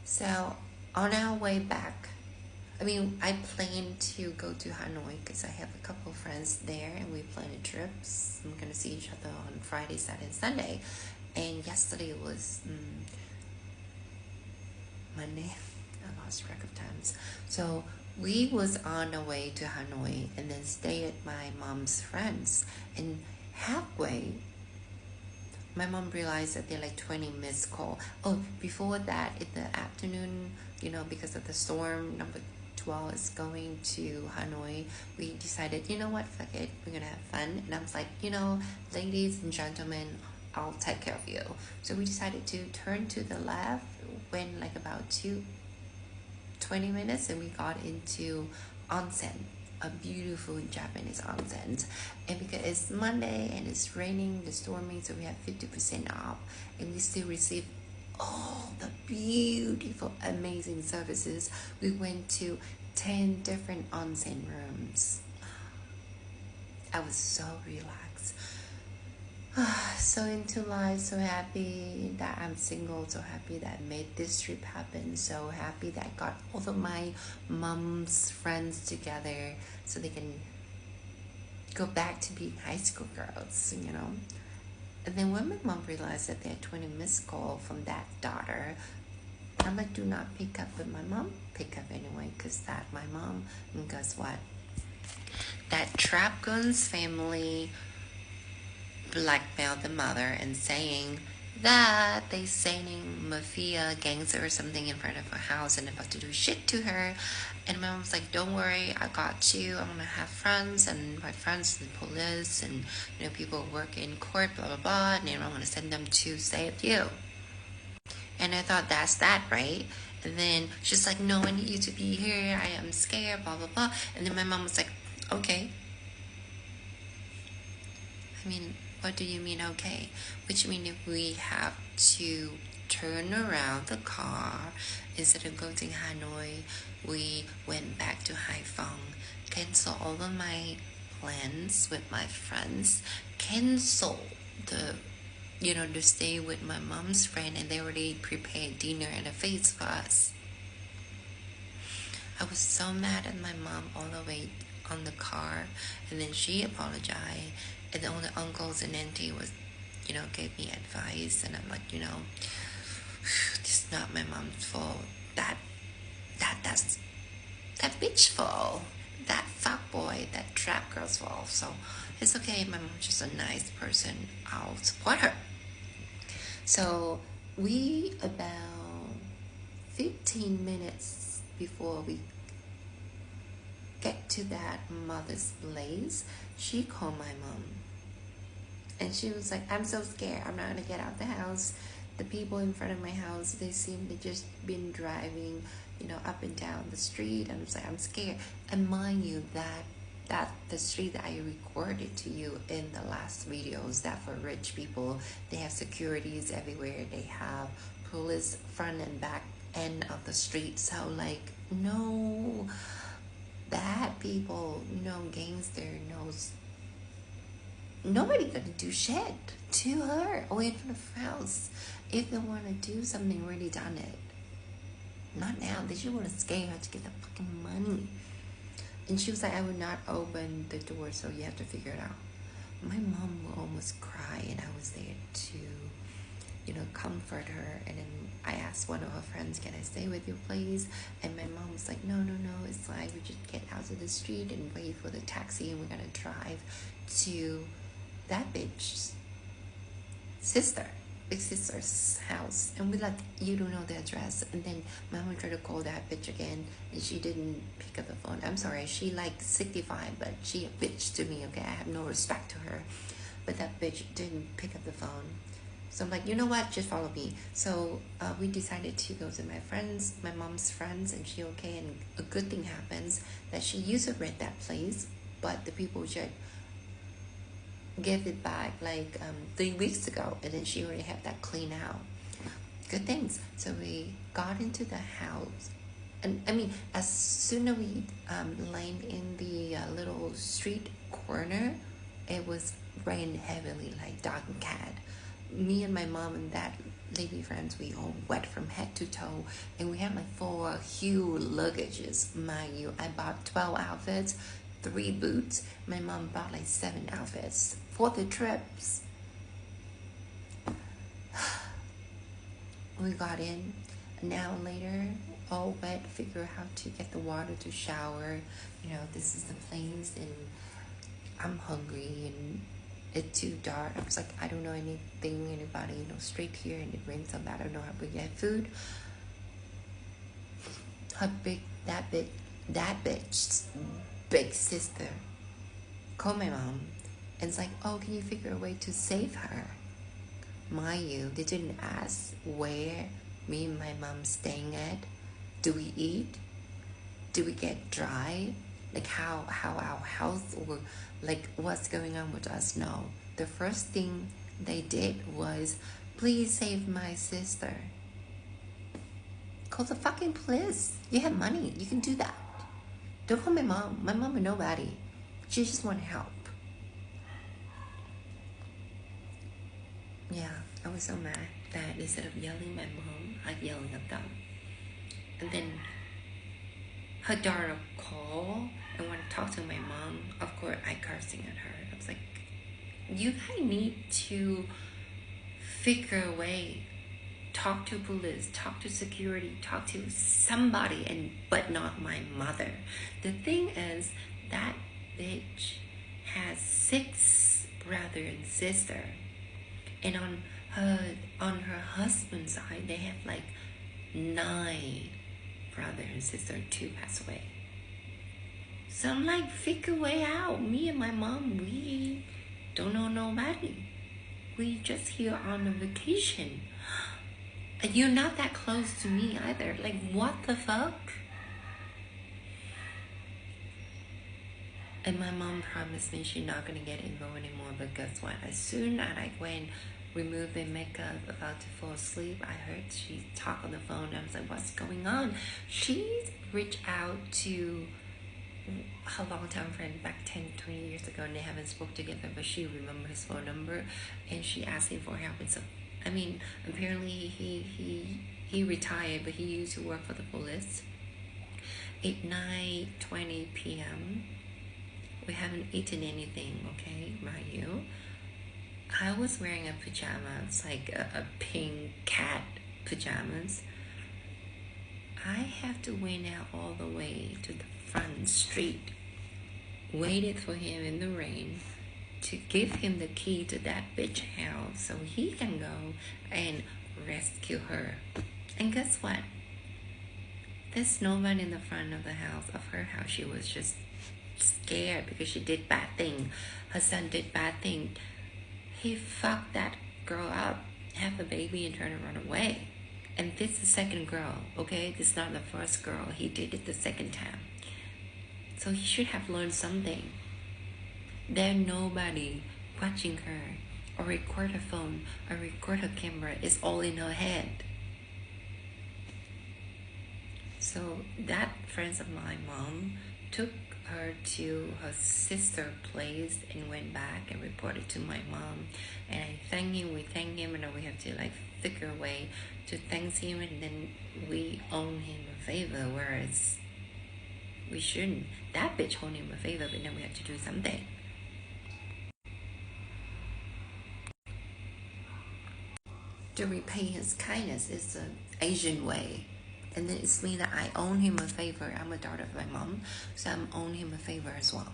So on our way back, I planned to go to Hanoi because I have a couple of friends there and we planned trips. We're going to see each other on Friday, Saturday, and Sunday. And yesterday was Monday. I lost track of times. So we was on our way to Hanoi and then stay at my mom's friends. And halfway, my mom realized that there are like 20 missed call. Oh, before that, in the afternoon, because of the storm, number 12 is going to Hanoi, we decided, you know what, fuck it, we're gonna have fun. And I was like, ladies and gentlemen, I'll take care of you. So we decided to turn to the left, went like about 20 minutes, and we got into onsen, a beautiful Japanese onsen. And because it's Monday and it's raining, it's storming, so we have 50% off, and we still receive all the beautiful, amazing services. We went to 10 different onsen rooms. I was so relaxed, so into life, so happy that I'm single, so happy that I made this trip happen, so happy that I got all of my mom's friends together so they can go back to being high school girls, And then when my mom realized that they had 20 missed calls from that daughter, I'm like, do not pick up. But my mom picked up anyway because that's my mom. And guess what? That Trap Guns family blackmailed the mother and saying that they sending mafia gangster or something in front of her house and about to do shit to her. And my mom's like, don't worry, I got you. I'm gonna have friends, and my friends and police and people work in court, blah blah blah, and I'm gonna send them to save you. And I thought, that's that, right? And then she's like, no, I need you to be here, I am scared, blah blah blah. And then my mom was like, okay. What do you mean, okay? Which means if we have to turn around the car, instead of going to Hanoi, we went back to Haiphong, cancel all of my plans with my friends, cancel to stay with my mom's friend, and they already prepared dinner and a feast for us. I was so mad at my mom all the way on the car, and then she apologized, and all the uncles and auntie was, gave me advice, and I'm like, this is not my mom's fault. That's that bitch fault. That fuckboy, that trap girl's fault. So it's okay. My mom's just a nice person. I'll support her. So we about 15 minutes before we get to that mother's place, she called my mom. And she was like, I'm so scared. I'm not going to get out the house. The people in front of my house, they seem to just been driving, up and down the street. And I was like, I'm scared. And mind you, that the street that I recorded to you in the last videos, that for rich people, they have securities everywhere. They have police front and back end of the street. So no bad people, no gangster, nobody gonna do shit to her or in front of her house. If they want to do something, already done it. Not now. They just want to scare her to get the fucking money. And she was like, I would not open the door, so you have to figure it out. My mom will almost cry, and I was there to, comfort her. And then I asked one of her friends, can I stay with you, please? And my mom was like, no, it's like we just get out of the street and wait for the taxi, and we're going to drive to that bitch's big sister's house. And we're like, you don't know the address. And then my mom tried to call that bitch again, and she didn't pick up the phone. I'm sorry, she 65, but she a bitch to me, okay? I have no respect to her. But that bitch didn't pick up the phone. So I'm like, you know what, just follow me. So we decided to go to my mom's friends, and she okay. And a good thing happens that she used to rent that place, but the people just gave it back 3 weeks ago, and then she already had that clean out. Good things. So we got into the house, and as soon as we landed in the little street corner, it was rain heavily, like dog and cat. Me and my mom and that lady friends, we all wet from head to toe, and we have like 4 huge luggages. Mind you, I bought 12 outfits, 3 boots. My mom bought like 7 outfits for the trips. We got in an hour later, all wet, figure out how to get the water to shower. You know, this is the place, and I'm hungry, and it's too dark. I was like, I don't know anybody, you know, straight here, and it rains so bad, I don't know how we get food. That bitch, big sister, called my mom, and it's like, oh, can you figure a way to save her? Mind you, they didn't ask where me and my mom staying at. Do we eat? Do we get dry? Like how our health, or like what's going on with us? No. The first thing they did was, please save my sister. Call the fucking police. You have money. You can do that. Don't call my mom. My mom is nobody. She just want help. Yeah, I was so mad that instead of yelling at my mom, I yelling at them. And then her daughter called and want to talk to my mom. Of course, I cursing at her. I was like, you guys need to figure a way. Talk to police, talk to security, talk to somebody, but not my mother. The thing is, that bitch has 6 brother and sister. And on her husband's side, they have like 9 brother and sister, 2 passed away. So I'm like, figure a way out. Me and my mom, we don't know nobody. We just here on a vacation. And you're not that close to me either. Like, what the fuck? And my mom promised me she's not gonna get involved anymore. But guess what? As soon as I went, remove the makeup, about to fall asleep, I heard she talk on the phone. I was like, what's going on? She reached out to her longtime friend back 10-20 years ago, and they haven't spoke together, but she remembered his phone number, and she asked him for help. And so, I mean, apparently he retired, but he used to work for the police. At 9:20 p.m., we haven't eaten anything, okay, mind you. I was wearing a pajamas, like a pink cat pajamas. I have to wait out all the way to the front street, waited for him in the rain to give him the key to that bitch house so he can go and rescue her. And guess what? There's nobody in the front of the house, of her house. She was just scared because she did bad thing. Her son did bad thing. He fucked that girl up, have a baby, and turned to run away. And this is the second girl, okay? This is not the first girl. He did it the second time. So he should have learned something. There's nobody watching her, or record her phone, or record her camera. It's all in her head. So that friends of my mom took her to her sister's place and went back and reported to my mom. And I thank him, we thank him, and then we have to like figure a way to thank him, and then we owe him a favor, whereas we shouldn't. That bitch owed him a favor, but then we have to do something. To repay his kindness is an Asian way. And then it's mean that I owe him a favor. I'm a daughter of my mom, so I'm owing him a favor as well.